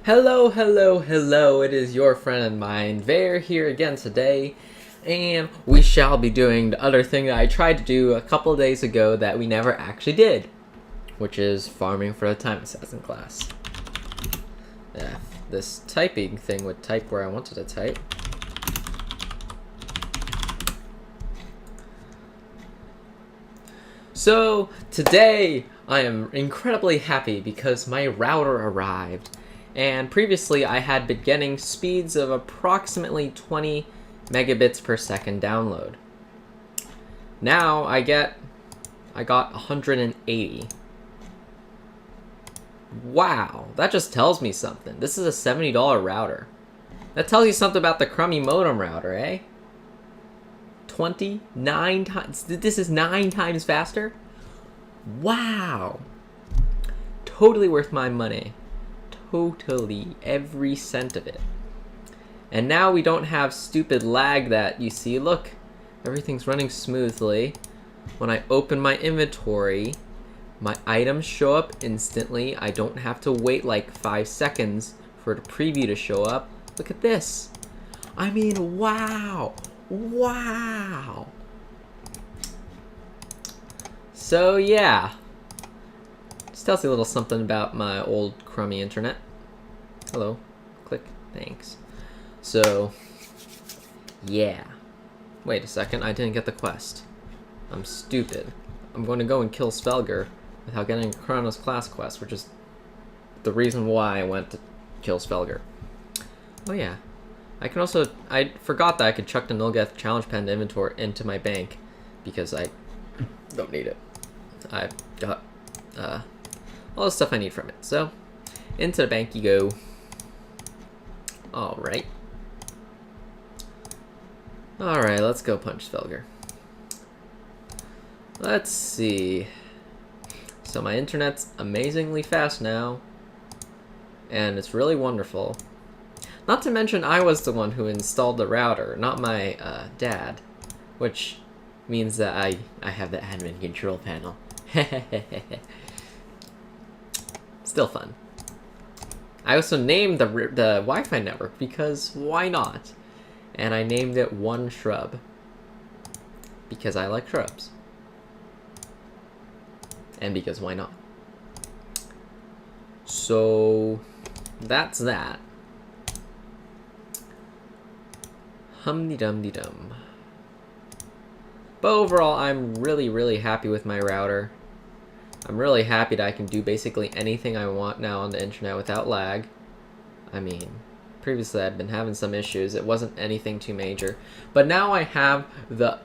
Hello, hello, hello, it is your friend and mine, Veyr, here again today, and we shall be doing the other thing that I tried to do a couple of days ago that we never actually did, which is farming for the time assassin class. Yeah, this typing thing would type where I wanted to type. So, today, I am incredibly happy because my router arrived. And previously I had been getting speeds of approximately 20 megabits per second download. Now I got 180. Wow, that just tells me something. This is a $70 router. That tells you something about the crummy modem router, eh? 29 times. This is 9 times faster? Wow. Totally worth my money. Totally, every cent of it. And now we don't have stupid lag that you see. Look, everything's running smoothly. When I open my inventory, my items show up instantly. I don't have to wait like 5 seconds for the preview to show up. Look at this. I mean, wow. Wow. So yeah. Just tells you a little something about my old crummy internet. Hello. Click. Thanks. So, yeah. Wait a second, I didn't get the quest. I'm stupid. I'm going to go and kill Felger without getting Chrono's class quest, which is the reason why I went to kill Felger. Oh yeah. I can also, I forgot that I could chuck the Nilgeth challenge pen inventory into my bank because I don't need it. I've got, all the stuff I need from it. So, into the bank you go. Alright. Alright, let's go punch Felger. Let's see. So my internet's amazingly fast now. And it's really wonderful. Not to mention I was the one who installed the router, not my dad. Which means that I have the admin control panel. Still fun. I also named the Wi-Fi network because why not? And I named it One Shrub because I like shrubs. And because why not? So that's that. Hum-de-dum-de-dum. But overall, I'm really happy with my router. I'm really happy that I can do basically anything I want now on the internet without lag. I mean, previously I'd been having some issues. It wasn't anything too major. But now I have the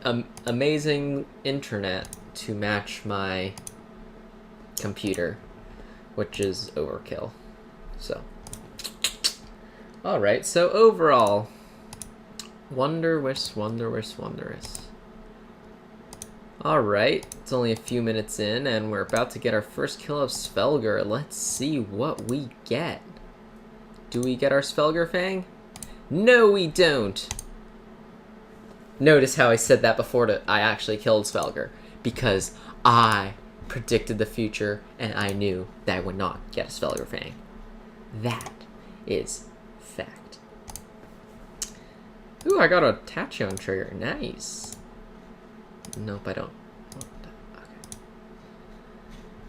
amazing internet to match my computer, which is overkill. So, alright, so overall, wondrous. Alright, it's only a few minutes in, and we're about to get our first kill of Felger. Let's see what we get. Do we get our Felger Fang? No, we don't! Notice how I said that before I actually killed Felger. Because I predicted the future, and I knew that I would not get a Felger Fang. That is fact. Ooh, I got a Tachyon trigger. Nice. Nope, I don't. Okay.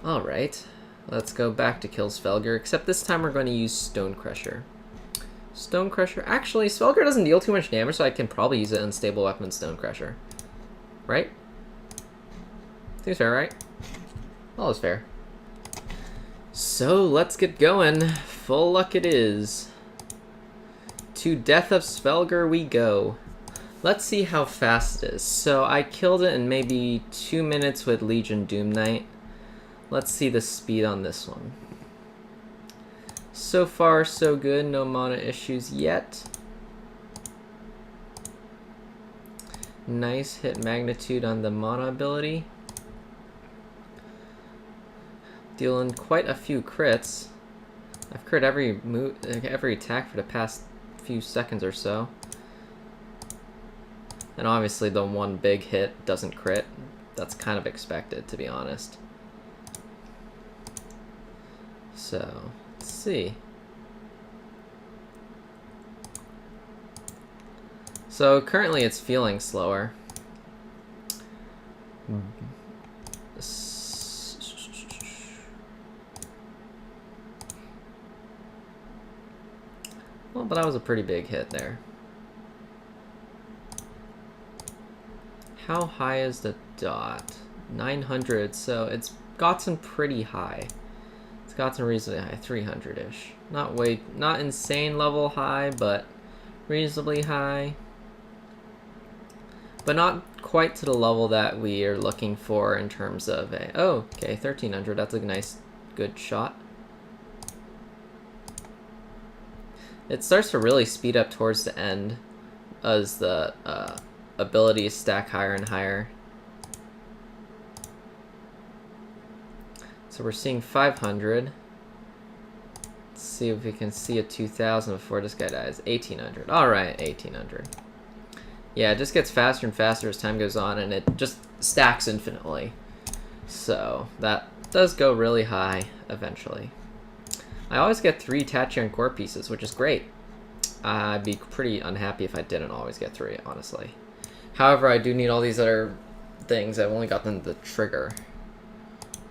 Alright. Let's go back to kill Felger, except this time we're going to use Stone Crusher. Stone Crusher. Actually, Felger doesn't deal too much damage, so I can probably use an unstable weapon Stone Crusher. Right? Seems fair, right? All is fair. So, let's get going. Full luck it is. To Death of Felger we go. Let's see how fast it is. So I killed it in maybe 2 minutes with Legion Doom Knight. Let's see the speed on this one. So far, so good. No mana issues yet. Nice hit magnitude on the mana ability. Dealing quite a few crits. I've crit every attack for the past few seconds or so. And obviously the one big hit doesn't crit. That's kind of expected, to be honest. So, let's see. So currently it's feeling slower. Well, but that was a pretty big hit there. How high is the dot? 900, so it's gotten pretty high. It's gotten reasonably high, 300-ish. Not insane level high, but reasonably high. But not quite to the level that we are looking for in terms of a... Oh, okay, 1300, that's a nice, good shot. It starts to really speed up towards the end as the abilities stack higher and higher. So we're seeing 500. Let's see if we can see a 2000 before this guy dies. 1800. Alright, 1800. Yeah, it just gets faster and faster as time goes on, and it just stacks infinitely. So that does go really high eventually. I always get 3 Tachyon core pieces, which is great. I'd be pretty unhappy if I didn't always get 3, honestly. However, I do need all these other things. I've only gotten the trigger.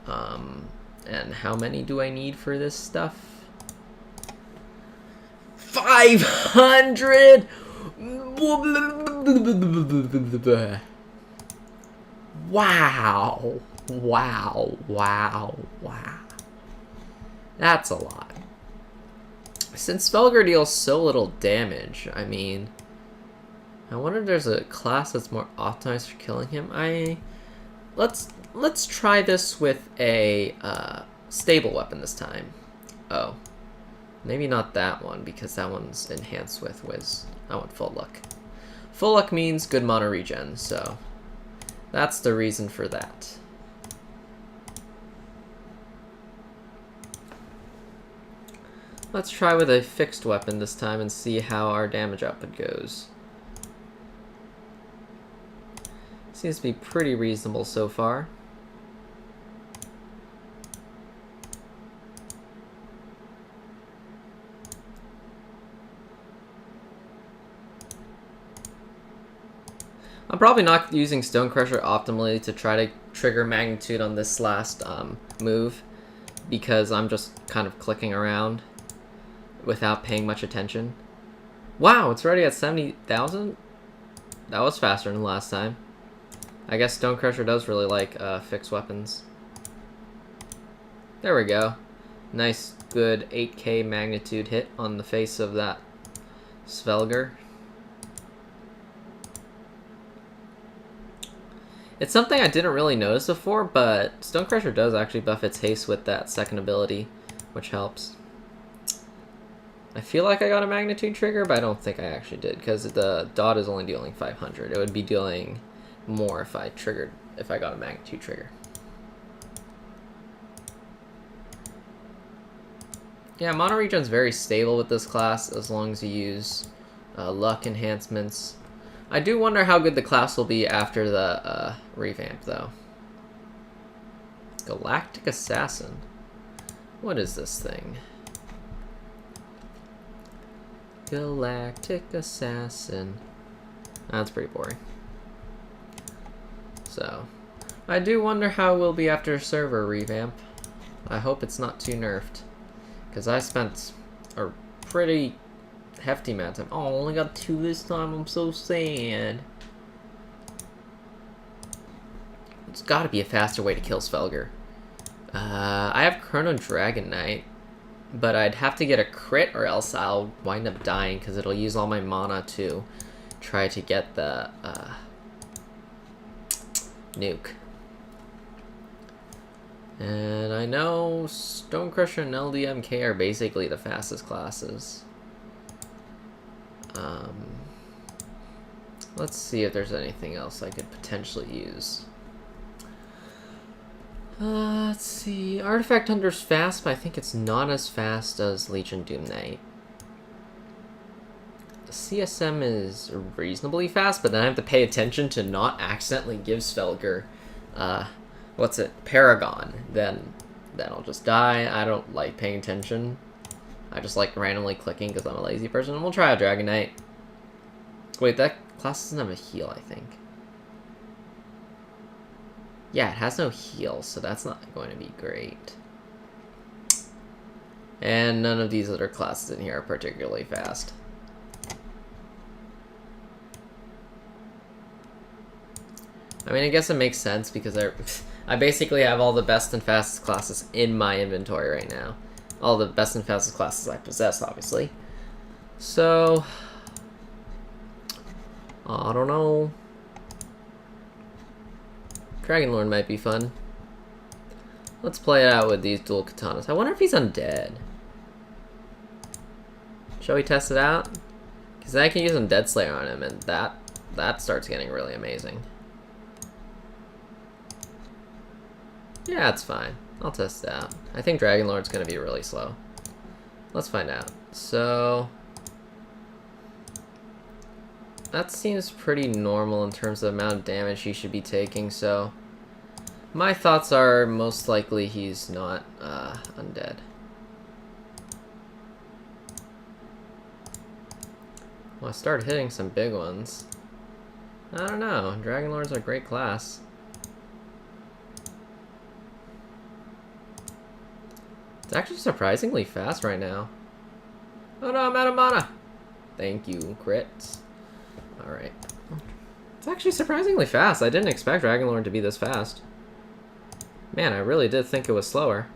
And how many do I need for this stuff? 500! Wow. Wow. Wow. Wow. That's a lot. Since Felger deals so little damage, I mean... I wonder if there's a class that's more optimized for killing him. Let's try this with a stable weapon this time. Oh. Maybe not that one, because that one's enhanced with Wiz. I want full luck. Full luck means good mono regen, so that's the reason for that. Let's try with a fixed weapon this time and see how our damage output goes. Seems to be pretty reasonable so far. I'm probably not using Stone Crusher optimally to try to trigger magnitude on this last move, because I'm just kind of clicking around without paying much attention. Wow, it's already at 70,000? That was faster than last time. I guess Stone Crusher does really like fixed weapons. There we go. Nice, good 8k magnitude hit on the face of that Felger. It's something I didn't really notice before, but Stone Crusher does actually buff its haste with that second ability, which helps. I feel like I got a magnitude trigger, but I don't think I actually did, because the dot is only dealing 500. It would be dealing more if I got a magnitude trigger. Yeah, mono regen's very stable with this class as long as you use luck enhancements. I do wonder how good the class will be after the revamp, though. Galactic Assassin. What is this thing? Galactic Assassin. That's pretty boring. So, I do wonder how it will be after server revamp. I hope it's not too nerfed, because I spent a pretty hefty amount of time. Oh, I only got 2 this time. I'm so sad. There's got to be a faster way to kill Felger. I have Chrono Dragon Knight, but I'd have to get a crit or else I'll wind up dying because it'll use all my mana to try to get the nuke. And I know Stone Crusher and LDMK are basically the fastest classes. Let's see if there's anything else I could potentially use. Let's see. Artifact Hunter's fast, but I think it's not as fast as Legion Doom Knight. The CSM is reasonably fast, but then I have to pay attention to not accidentally give Felger, Paragon. Then I'll just die. I don't like paying attention. I just like randomly clicking because I'm a lazy person. And we'll try a Dragon Knight. Wait, that class doesn't have a heal, I think. Yeah, it has no heal, so that's not going to be great. And none of these other classes in here are particularly fast. I mean, I guess it makes sense because I basically have all the best and fastest classes in my inventory right now. All the best and fastest classes I possess, obviously. So, I don't know. Dragonlord might be fun. Let's play it out with these dual katanas. I wonder if he's undead. Shall we test it out? Because I can use Undead Slayer on him, and that starts getting really amazing. Yeah, it's fine. I'll test it out. I think Dragonlord's going to be really slow. Let's find out. So, that seems pretty normal in terms of the amount of damage he should be taking, so my thoughts are most likely he's not undead. Well, I started hitting some big ones. I don't know. Dragonlord's a great class. It's actually surprisingly fast right now. Oh no, I'm out of mana! Thank you, crits. Alright. It's actually surprisingly fast. I didn't expect Dragonlord to be this fast. Man, I really did think it was slower.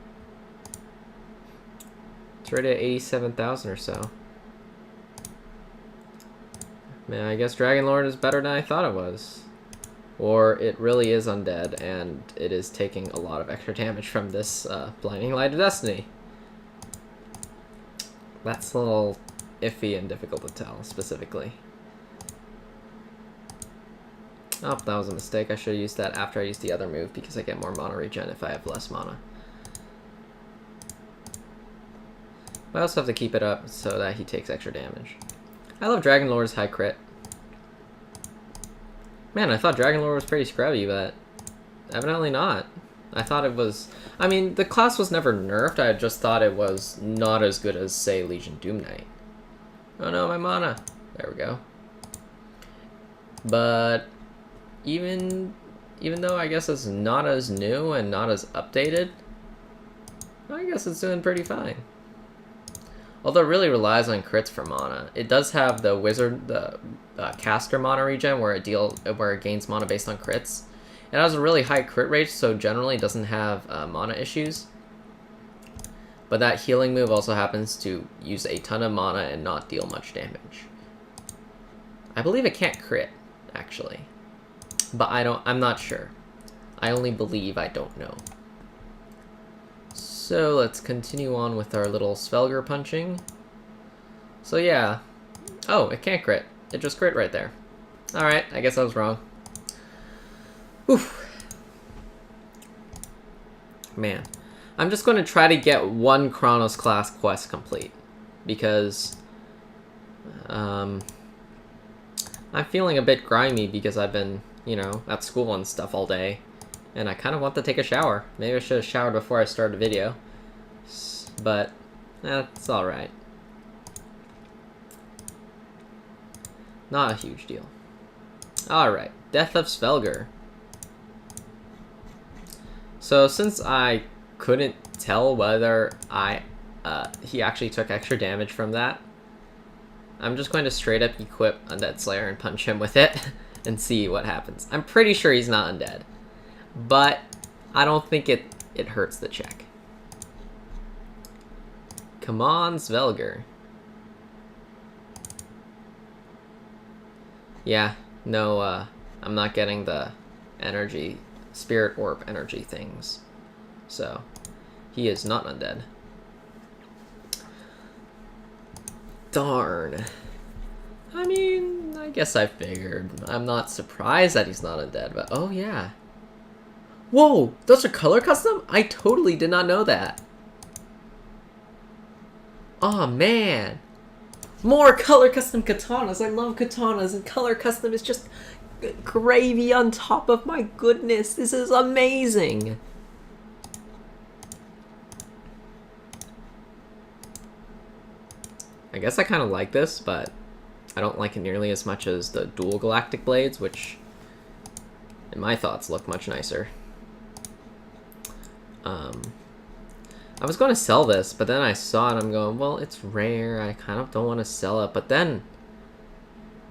It's right at 87,000 or so. Man, I guess Dragonlord is better than I thought it was. Or it really is undead, and it is taking a lot of extra damage from this Blinding Light of Destiny. That's a little iffy and difficult to tell, specifically. Oh, that was a mistake. I should have used that after I used the other move, because I get more mana regen if I have less mana. But I also have to keep it up so that he takes extra damage. I love Dragonlord's high crit. Man, I thought Dragonlord was pretty scrubby, but evidently not. I thought it was... I mean, the class was never nerfed, I just thought it was not as good as, say, Legion Doom Knight. Oh no, my mana! There we go. But even though I guess it's not as new and not as updated, I guess it's doing pretty fine. Although it really relies on crits for mana. It does have the wizard, the caster mana regen where it gains mana based on crits. It has a really high crit rate, so generally it doesn't have mana issues. But that healing move also happens to use a ton of mana and not deal much damage. I believe it can't crit, actually. But I'm not sure. I only believe, I don't know. So let's continue on with our little Felger punching. So yeah. Oh, it can't crit. It just crit right there. Alright, I guess I was wrong. Oof. Man. I'm just going to try to get one Chronos class quest complete. Because I'm feeling a bit grimy because I've been, you know, at school and stuff all day. And I kind of want to take a shower. Maybe I should have showered before I started the video. But, it's alright. Not a huge deal. Alright, Death of Felger. So, since I couldn't tell whether he actually took extra damage from that, I'm just going to straight up equip Undead Slayer and punch him with it and see what happens. I'm pretty sure he's not undead. But I don't think it hurts the check. Come on, Felger. Yeah, no, I'm not getting the energy, spirit orb energy things. So, he is not undead. Darn. I mean, I guess I figured. I'm not surprised that he's not undead, but oh yeah. Whoa, those are color custom? I totally did not know that. Aw, man. More color custom katanas. I love katanas, and color custom is just gravy on top of my goodness. This is amazing. I guess I kind of like this, but I don't like it nearly as much as the dual galactic blades, which, in my thoughts, look much nicer. I was going to sell this, but then I saw it, I'm going, well, it's rare, I kind of don't want to sell it, but then,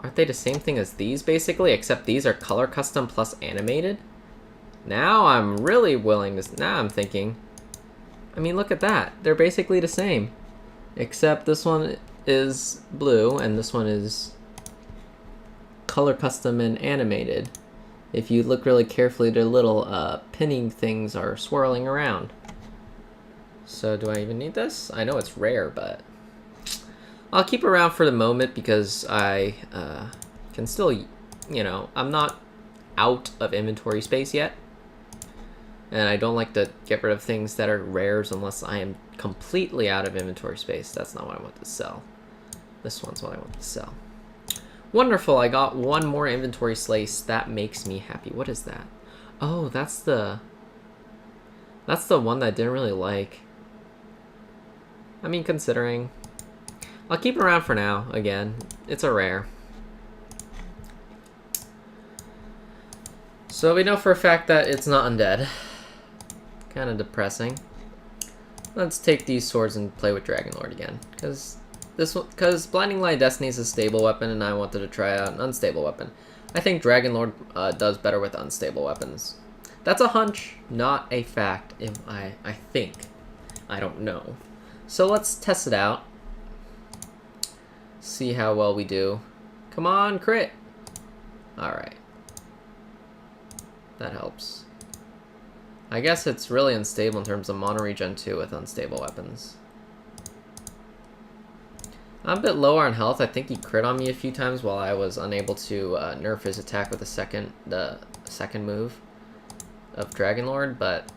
aren't they the same thing as these, basically, except these are color custom plus animated? Now I'm really willing to, now I'm thinking, I mean, look at that, they're basically the same, except this one is blue, and this one is color custom and animated. If you look really carefully, their little pinning things are swirling around. So do I even need this? I know it's rare, but I'll keep it around for the moment because I can still, you know, I'm not out of inventory space yet. And I don't like to get rid of things that are rares unless I am completely out of inventory space. That's not what I want to sell. This one's what I want to sell. Wonderful, I got one more inventory slice. That makes me happy. What is that? Oh, that's the one that I didn't really like. I mean, considering, I'll keep it around for now. Again, it's a rare. So we know for a fact that it's not undead. Kind of depressing. Let's take these swords and play with Dragonlord again, because Blinding Light of Destiny is a stable weapon, and I wanted to try out an unstable weapon. I think Dragonlord does better with unstable weapons. That's a hunch, not a fact. If I think. I don't know. So let's test it out. See how well we do. Come on, crit! Alright. That helps. I guess it's really unstable in terms of mono regen too with unstable weapons. I'm a bit lower on health. I think he crit on me a few times while I was unable to nerf his attack with the second move of Dragonlord, but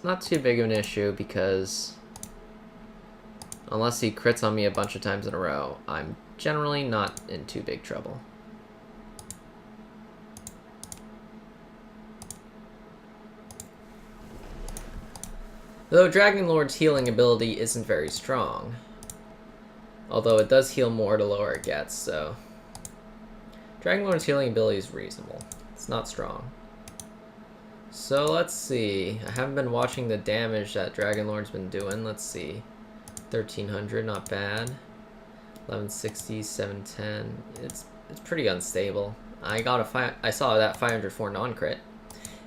not too big of an issue because unless he crits on me a bunch of times in a row, I'm generally not in too big trouble. Though Dragonlord's healing ability isn't very strong. Although it does heal more the lower it gets, so Dragonlord's healing ability is reasonable. It's not strong. So let's see. I haven't been watching the damage that Dragonlord's been doing. Let's see. 1300, not bad. 1160, 710. It's pretty unstable. I saw that 504 non-crit.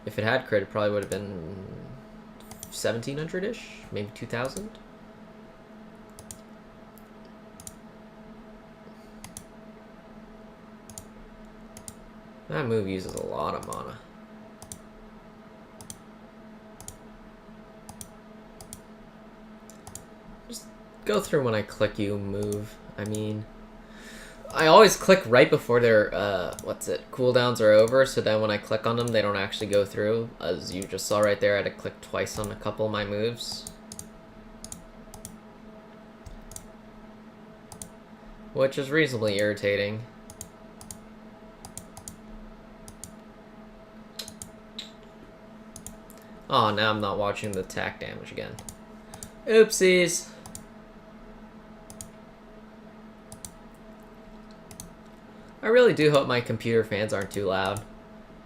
If it had crit, it probably would have been 1700-ish, maybe 2000. That move uses a lot of mana. Just go through when I click you move. I mean, I always click right before their, cooldowns are over, so then when I click on them, they don't actually go through. As you just saw right there, I had to click twice on a couple of my moves. Which is reasonably irritating. Oh, now I'm not watching the attack damage again. Oopsies! I really do hope my computer fans aren't too loud,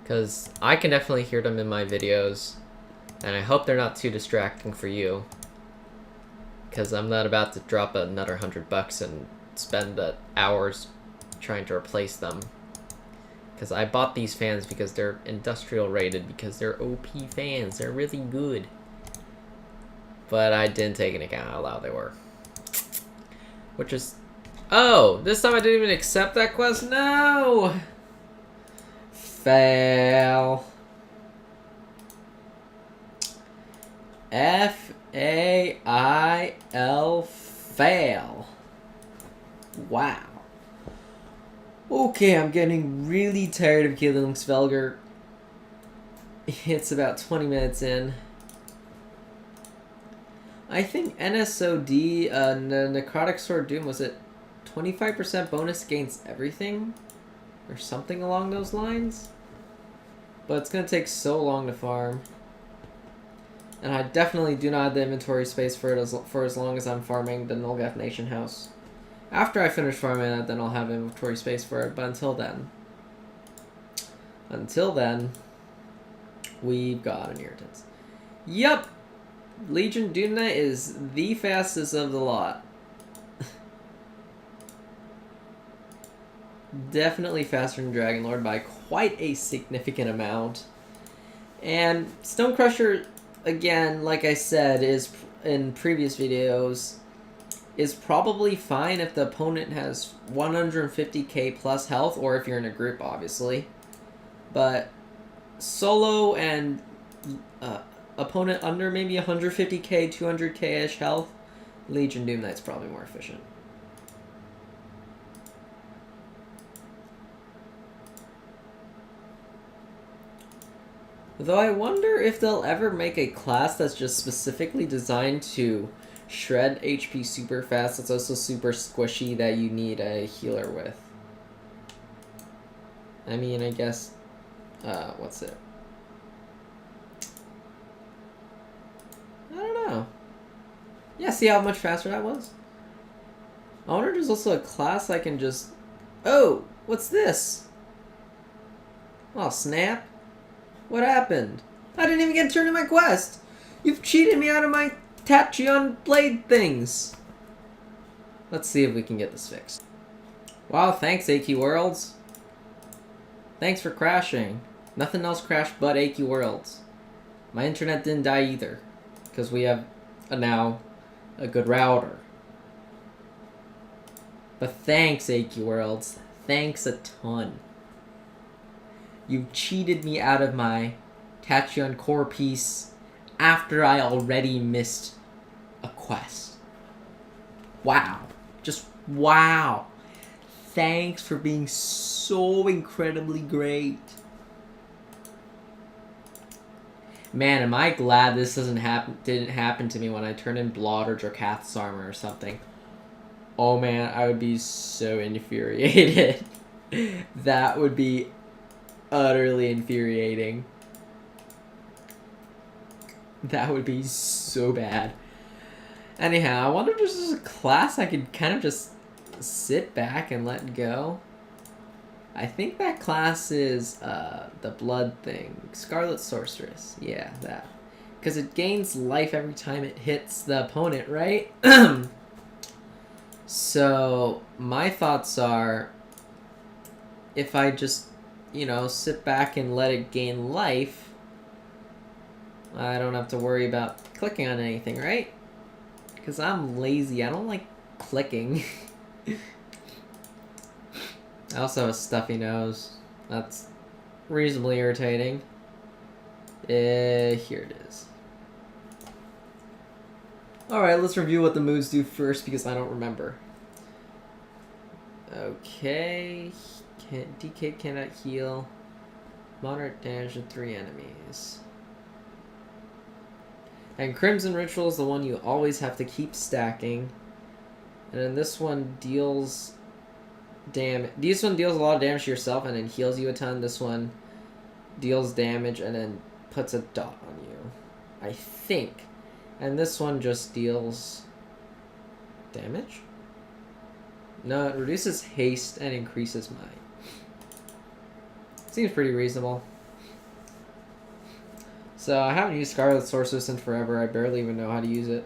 because I can definitely hear them in my videos, and I hope they're not too distracting for you, because I'm not about to drop another $100 and spend hours trying to replace them. Because I bought these fans because they're industrial rated, because they're OP fans. They're really good. But I didn't take into account how loud they were. Which is... Oh! This time I didn't even accept that quest? No! Fail. F-A-I-L. Fail. Wow. Okay, I'm getting really tired of killing Felger. It's about 20 minutes in. I think NSOD, Necrotic Sword Doom, was it 25% bonus against everything? Or something along those lines? But it's going to take so long to farm. And I definitely do not have the inventory space for it for as long as I'm farming the Nulgath Nation House. After I finish farming it, then I'll have inventory space for it. But until then, we've got an irritants. Yup! Legion Doom Knight is the fastest of the lot. Definitely faster than Dragon Lord by quite a significant amount. And Stone Crusher, again, like I said, is in previous videos, is probably fine if the opponent has 150k plus health, or if you're in a group, obviously. But solo and opponent under maybe 150k, 200k-ish health, Legion Doom Knight's probably more efficient. Though I wonder if they'll ever make a class that's just specifically designed to shred HP super fast, it's also super squishy that you need a healer with. I mean, I guess, what's it? I don't know. Yeah, see how much faster that was? I wonder if there's also a class I can just... Oh, what's this? Oh, snap. What happened? I didn't even get turned in my quest! You've cheated me out of my Tachyon blade things! Let's see if we can get this fixed. Wow, thanks AQ Worlds. Thanks for crashing. Nothing else crashed but AQ Worlds. My internet didn't die either, because we have now a good router. But thanks AQ Worlds. Thanks a ton. You cheated me out of my Tachyon core piece after I already missed a quest. Wow. Just wow. Thanks for being so incredibly great. Man, am I glad this didn't happen to me when I turned in Blood or Drakath's armor or something. Oh man, I would be so infuriated. That would be utterly infuriating. That would be so bad. Anyhow, I wonder if there's a class I could kind of just sit back and let go. I think that class is the blood thing. Scarlet Sorceress. Yeah, that. Because it gains life every time it hits the opponent, right? So, my thoughts are, if I just, you know, sit back and let it gain life, I don't have to worry about clicking on anything, right? Because I'm lazy. I don't like clicking. I also have a stuffy nose. That's reasonably irritating. Here it is. Alright, let's review what the moves do first because I don't remember. Okay. DK cannot heal. Moderate damage to 3 enemies. And Crimson Ritual is the one you always have to keep stacking. And then this one deals damage. This one deals a lot of damage to yourself and then heals you a ton. This one deals damage and then puts a dot on you, I think. And this one just deals damage? No, it reduces haste and increases might. Seems pretty reasonable. So I haven't used Scarlet Sorceress in forever. I barely even know how to use it.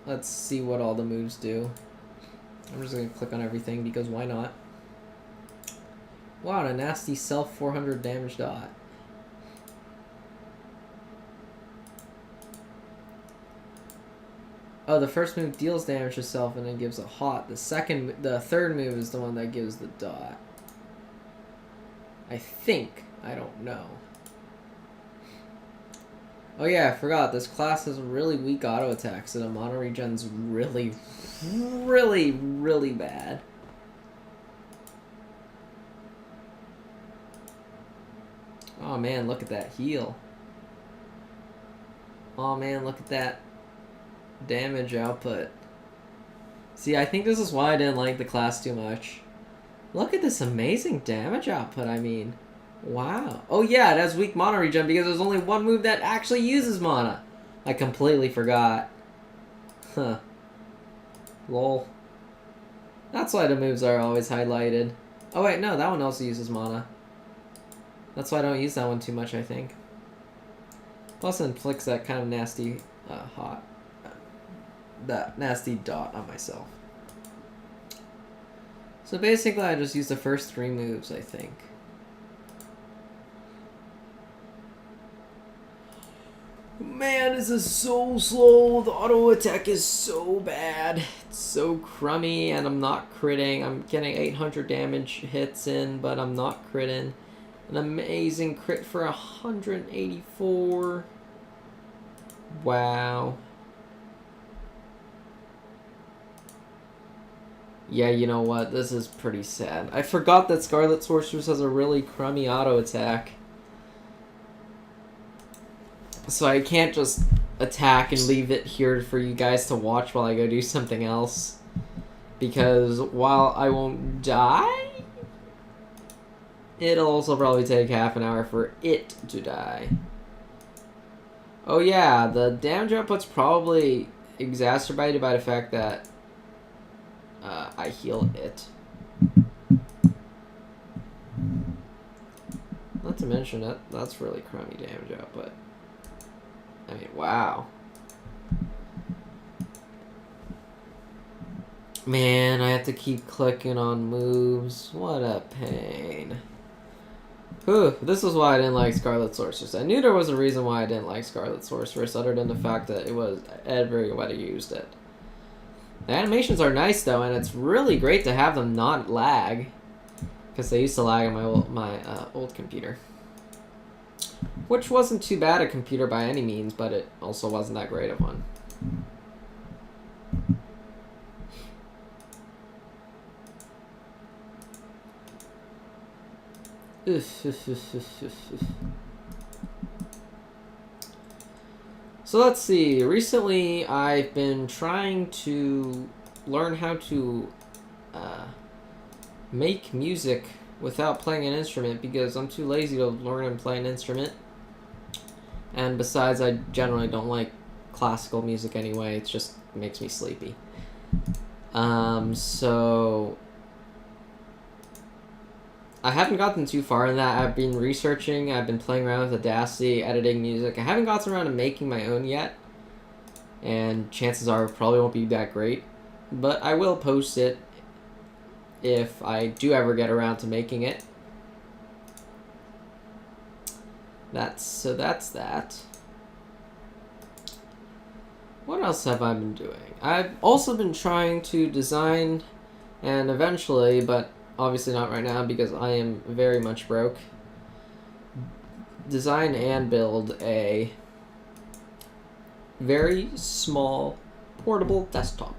Let's see what all the moves do. I'm just going to click on everything because why not? Wow, a nasty self 400 damage dot. Oh, the first move deals damage to self and then gives a hot. The third move is the one that gives the dot. I think. I don't know. Oh yeah, I forgot. This class has really weak auto attacks and the mono regen's really, really, really bad. Oh man, look at that heal. Oh man, look at that damage output. See, I think this is why I didn't like the class too much. Look at this amazing damage output, I mean. Wow. Oh yeah, it has weak mana regen because there's only one move that actually uses mana. I completely forgot. Huh. Lol. That's why the moves are always highlighted. Oh wait, no, that one also uses mana. That's why I don't use that one too much, I think. Plus it inflicts that kind of nasty, that nasty dot on myself. So basically I just use the first 3 moves, I think. Man, this is so slow. The auto attack is so bad. It's so crummy, and I'm not critting. I'm getting 800 damage hits in, but I'm not critting. An amazing crit for 184. Wow. Yeah, you know what? This is pretty sad. I forgot that Scarlet Sorceress has a really crummy auto attack. So I can't just attack and leave it here for you guys to watch while I go do something else. Because while I won't die, it'll also probably take half an hour for it to die. Oh yeah, the damage output's probably exacerbated by the fact that I heal it. Not to mention that's really crummy damage output. I mean, wow. Man, I have to keep clicking on moves. What a pain. Whew, this is why I didn't like Scarlet Sorceress. I knew there was a reason why I didn't like Scarlet Sorceress, other than the fact that it was everybody used it. The animations are nice though, and it's really great to have them not lag, because they used to lag on my old computer. Which wasn't too bad a computer by any means, but it also wasn't that great of one. So let's see. Recently, I've been trying to learn how to make music without playing an instrument because I'm too lazy to learn and play an instrument. And besides, I generally don't like classical music anyway. It just makes me sleepy. So I haven't gotten too far in that. I've been researching. I've been playing around with Audacity, editing music. I haven't gotten around to making my own yet. And chances are it probably won't be that great. But I will post it if I do ever get around to making it. That's that. What else have I been doing? I've also been trying to design, and eventually, but obviously not right now because I am very much broke, design and build a very small portable desktop.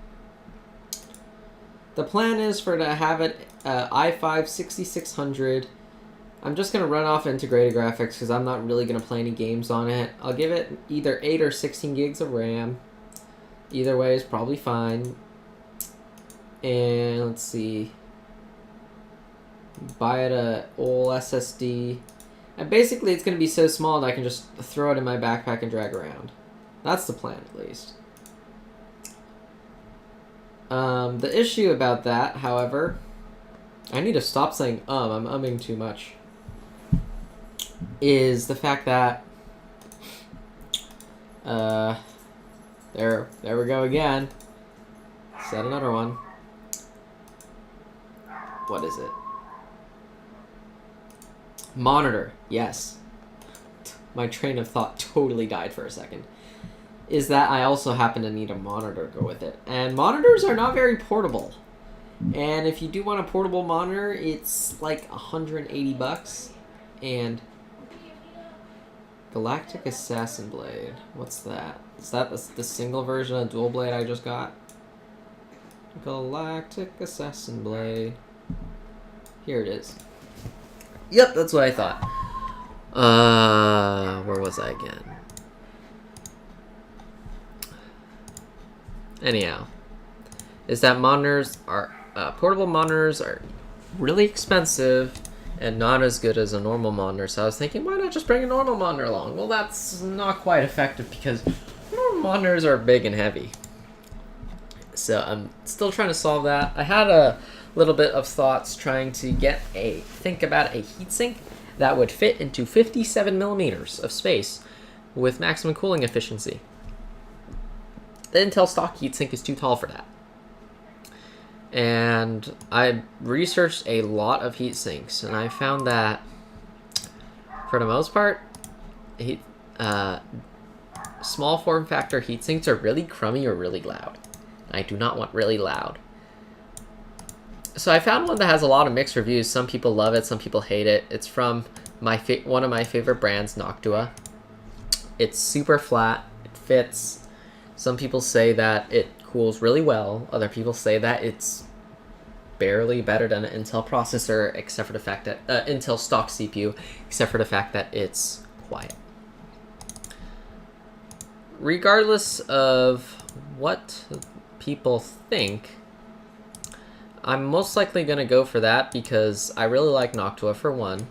The plan is for to have it i5 6600. I'm just going to run off integrated graphics because I'm not really going to play any games on it. I'll give it either 8 or 16 gigs of RAM. Either way is probably fine. And let's see. Buy it a old SSD. And basically it's going to be so small that I can just throw it in my backpack and drag around. That's the plan at least. The issue about that, however, I need to stop saying I'm umming too much, is the fact that there we go again. Set another one. What is it? Monitor. Yes. My train of thought totally died for a second. Is that I also happen to need a monitor to go with it. And monitors are not very portable. And if you do want a portable monitor, it's like $180. And Galactic Assassin Blade. What's that? Is that the single version of Dual Blade I just got? Galactic Assassin Blade. Here it is. Yep, that's what I thought. Where was I again? Anyhow, is that monitors are portable monitors are really expensive and not as good as a normal monitor. So I was thinking, why not just bring a normal monitor along? Well, that's not quite effective because normal monitors are big and heavy. So I'm still trying to solve that. I had a little bit of thoughts trying to think about a heatsink that would fit into 57 millimeters of space with maximum cooling efficiency. The Intel stock heatsink is too tall for that. And I researched a lot of heatsinks, and I found that for the most part, small form factor heatsinks are really crummy or really loud. I do not want really loud. So I found one that has a lot of mixed reviews. Some people love it, some people hate it. It's from one of my favorite brands, Noctua. It's super flat, it fits. Some people say that it cools really well. Other people say that it's barely better than an Intel processor, except for the fact that Intel stock CPU, except for the fact that it's quiet. Regardless of what people think, I'm most likely going to go for that because I really like Noctua for one.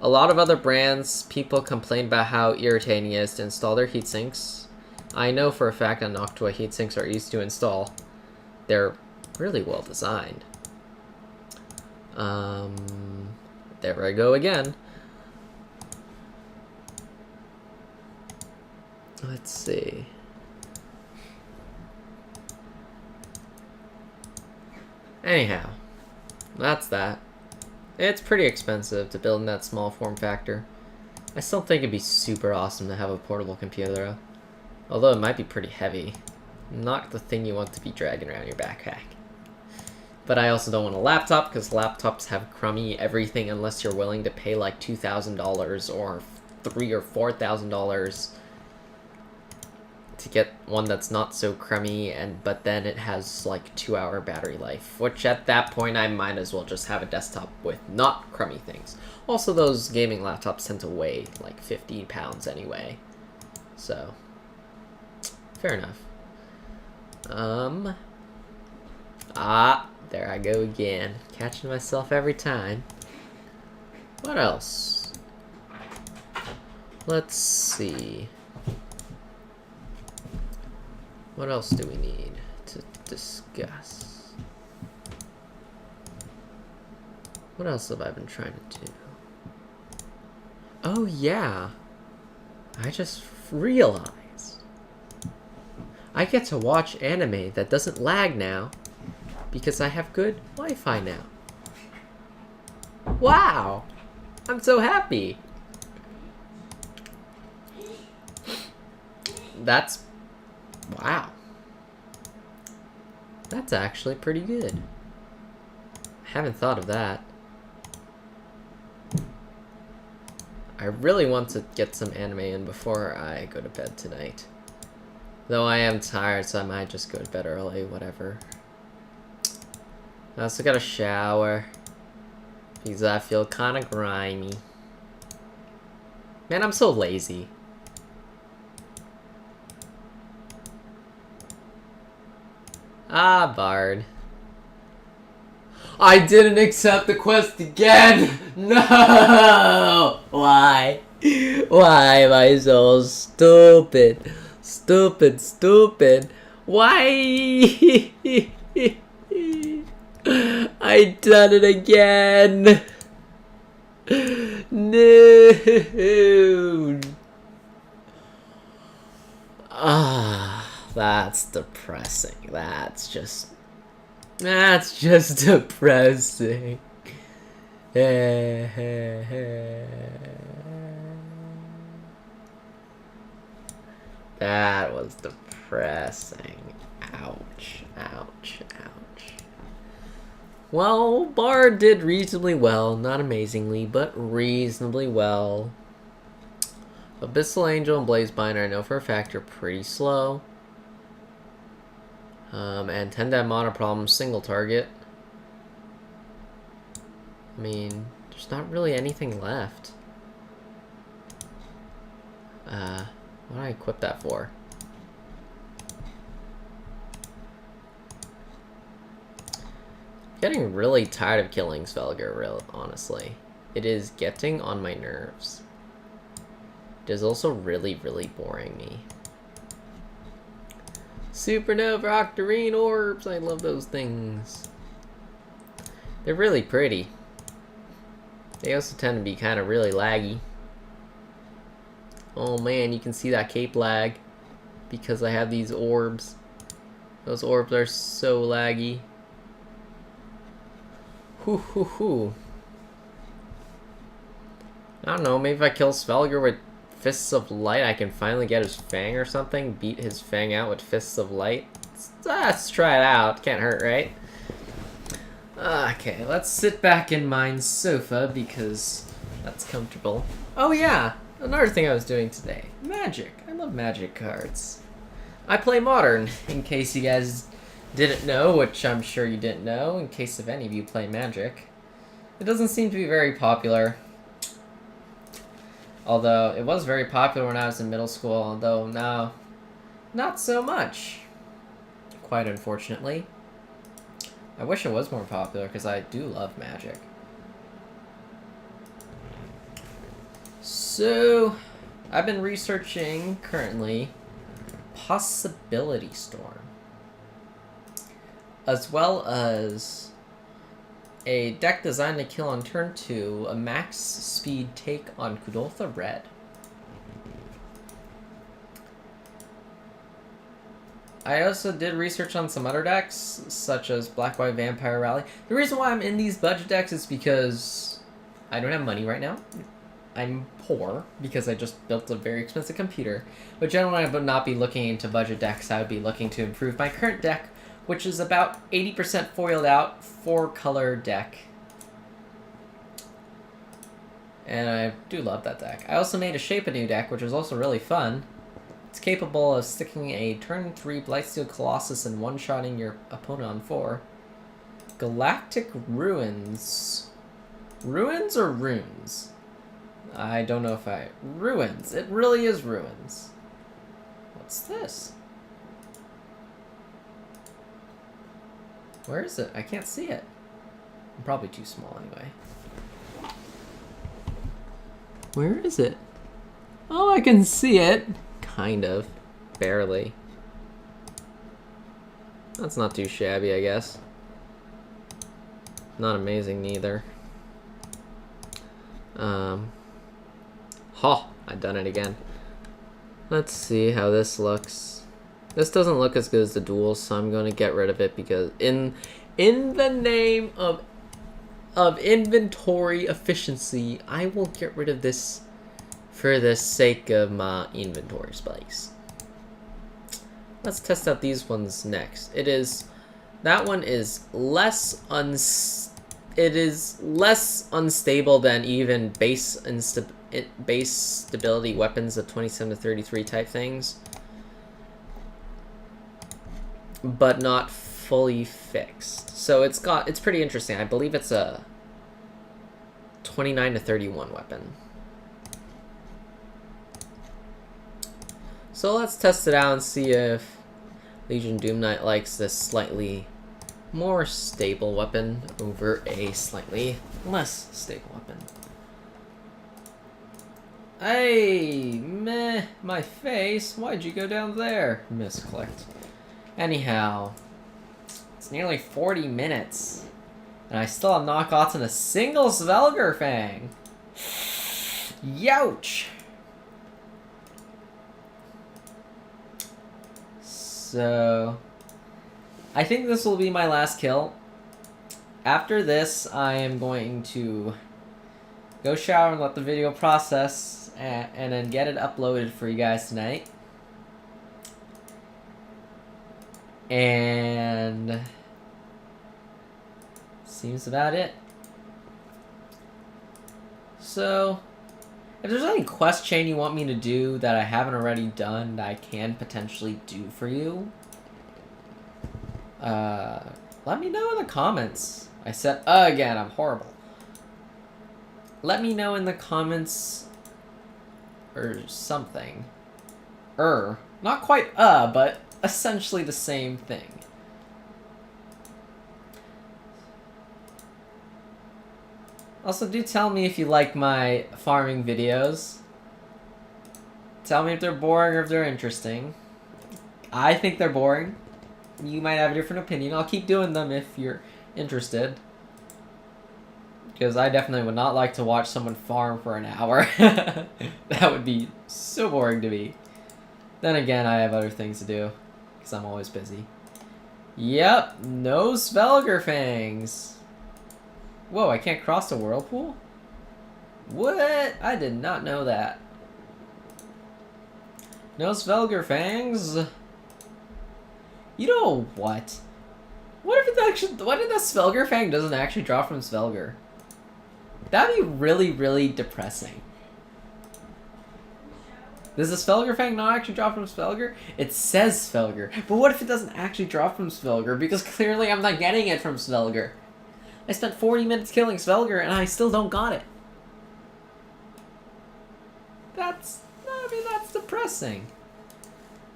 A lot of other brands, people complain about how irritating it is to install their heatsinks. I know for a fact that Noctua heatsinks are easy to install. They're really well designed. There I go again. Let's see. Anyhow, that's that. It's pretty expensive to build in that small form factor. I still think it'd be super awesome to have a portable computer, although it might be pretty heavy. Not the thing you want to be dragging around your backpack. But I also don't want a laptop, because laptops have crummy everything unless you're willing to pay like $2,000 or $3,000 or $4,000 to get one that's not so crummy, but then it has like 2-hour battery life, which at that point I might as well just have a desktop with not crummy things. Also, those gaming laptops tend to weigh like 50 pounds anyway, so fair enough. There I go again, catching myself every time. What else? Let's see. What else do we need to discuss? What else have I been trying to do? Oh yeah, I just realized I get to watch anime that doesn't lag now because I have good Wi-Fi now. Wow, I'm so happy. Wow. That's actually pretty good. I haven't thought of that. I really want to get some anime in before I go to bed tonight. Though I am tired, so I might just go to bed early, whatever. I also got a shower because I feel kind of grimy. Man, I'm so lazy. Ah, Bard. I didn't accept the quest again! No! Why? Why am I so stupid? Stupid. Why? I done it again! No! That's depressing. That's just depressing. That was depressing. Ouch. Well, Bard did reasonably well. Not amazingly, but reasonably well. Abyssal Angel and Blazebinder, I know for a fact, are pretty slow. And tend to have mono problems, single target. I mean, there's not really anything left. What do I equip that for? Getting really tired of killing Felger, honestly. It is getting on my nerves. It is also really boring me. Supernova octarine orbs. I love those things. They're really pretty. They also tend to be kind of really laggy. Oh man, you can see that cape lag because I have these orbs. Those orbs are so laggy. Hoo hoo hoo. I don't know, maybe if I kill Felger with Fists of Light, I can finally get his Fang or something. Beat his Fang out with Fists of Light. Let's try it out. Can't hurt, right? Okay, let's sit back in my sofa because that's comfortable. Oh yeah, another thing I was doing today. Magic. I love Magic cards. I play Modern, in case you guys didn't know, which I'm sure you didn't know, in case if any of you play Magic. It doesn't seem to be very popular. Although, it was very popular when I was in middle school, although now, not so much. Quite unfortunately. I wish it was more popular, because I do love Magic. So, I've been researching, currently, Possibility Storm. As well as a deck designed to kill on turn 2, a max speed take on Kudoltha Red. I also did research on some other decks, such as Black-White Vampire Rally. The reason why I'm in these budget decks is because I don't have money right now. I'm poor, because I just built a very expensive computer. But generally I would not be looking into budget decks, I would be looking to improve my current deck, which is about 80% foiled out, 4-color deck. And I do love that deck. I also made a Shape Anew deck, which is also really fun. It's capable of sticking a turn 3 Blightsteel Colossus and one-shotting your opponent on 4. Galactic Ruins. Ruins or Runes? I don't know if I... Ruins. It really is Ruins. What's this? Where is it? I can't see it. I'm probably too small anyway. Where is it? Oh, I can see it. Kind of. Barely. That's not too shabby, I guess. Not amazing neither. I've done it again. Let's see how this looks. This doesn't look as good as the duels, so I'm going to get rid of it because in the name of inventory efficiency, I will get rid of this for the sake of my inventory space. Let's test out these ones next. That one is less unstable than even base stability weapons of 27 to 33 type things, but not fully fixed. So it's pretty interesting. I believe it's a 29 to 31 weapon. So let's test it out and see if Legion Doom Knight likes this slightly more stable weapon over a slightly less stable weapon. Hey, meh, my face, why'd you go down there? Misclicked. Anyhow, it's nearly 40 minutes, and I still have not gotten a single Svelger Fang. Youch! So, I think this will be my last kill. After this, I am going to go shower and let the video process, and then get it uploaded for you guys tonight. And seems about it. So, if there's any quest chain you want me to do that I haven't already done that I can potentially do for you, let me know in the comments. I said again, I'm horrible. Let me know in the comments or something. Not quite but essentially the same thing. Also, do tell me if you like my farming videos. Tell me if they're boring or if they're interesting. I think they're boring. You might have a different opinion. I'll keep doing them if you're interested. Because I definitely would not like to watch someone farm for an hour. That would be so boring to me. Then again, I have other things to do. Because I'm always busy. Yep, no Felger fangs. Whoa, I can't cross the whirlpool? What? I did not know that. No Felger fangs. You know what? What if the Felger fang doesn't actually drop from Felger? That'd be really, really depressing. Does the Felger fang not actually drop from Felger? It says Felger, but what if it doesn't actually drop from Felger? Because clearly I'm not getting it from Felger. I spent 40 minutes killing Felger and I still don't got it. That's depressing.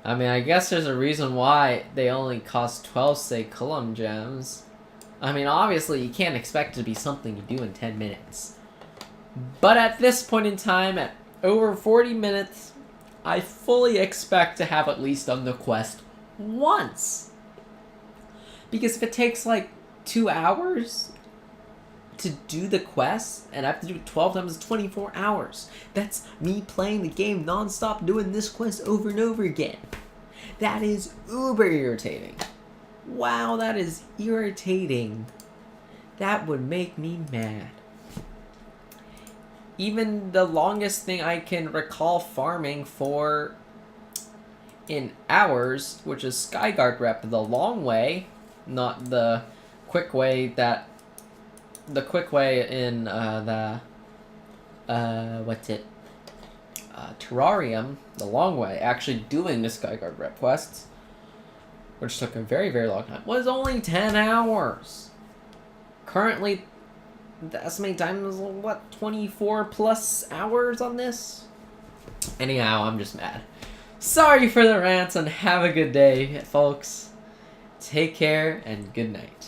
I mean, I guess there's a reason why they only cost 12 Seculum gems. I mean, obviously you can't expect it to be something you do in 10 minutes. But at this point in time, at over 40 minutes, I fully expect to have at least done the quest once. Because if it takes like 2 hours to do the quest, and I have to do it 12 times 24 hours. That's me playing the game non-stop doing this quest over and over again. That is uber irritating. Wow, that is irritating. That would make me mad. Even the longest thing I can recall farming for in hours, which is Skyguard rep, the long way, not the quick way that... The quick way in Terrarium, the long way, actually doing the Skyguard rep quests, which took a very, very long time, was only 10 hours. Currently, the estimated time is, what, 24 plus hours on this? Anyhow, I'm just mad. Sorry for the rants and have a good day, folks. Take care and good night.